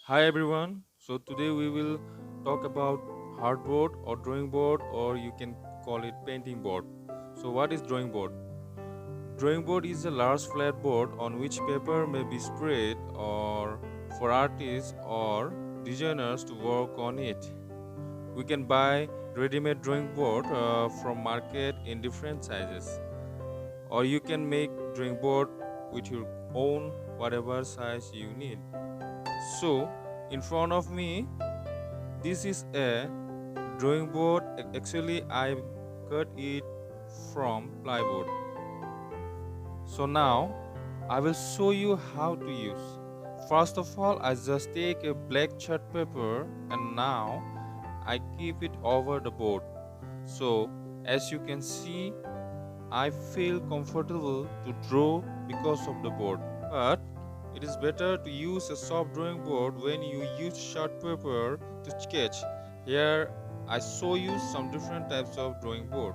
Hi everyone. So today we will talk about hardboard or drawing board, or you can call it painting board. So what is drawing board? Drawing board is a large flat board on which paper may be spread or for artists or designers to work on it. We can buy ready-made drawing board from market in different sizes, or you can make drawing board with your own whatever size you need. So in front of me, this is a drawing board. Actually, I cut it from plywood. So now I will show you how to use. First of all, I just take a black chart paper and now I keep it over the board. So as you can see, I feel comfortable to draw because of the board. But it is better to use a soft drawing board when you use chart paper to sketch. Here I show you some different types of drawing board.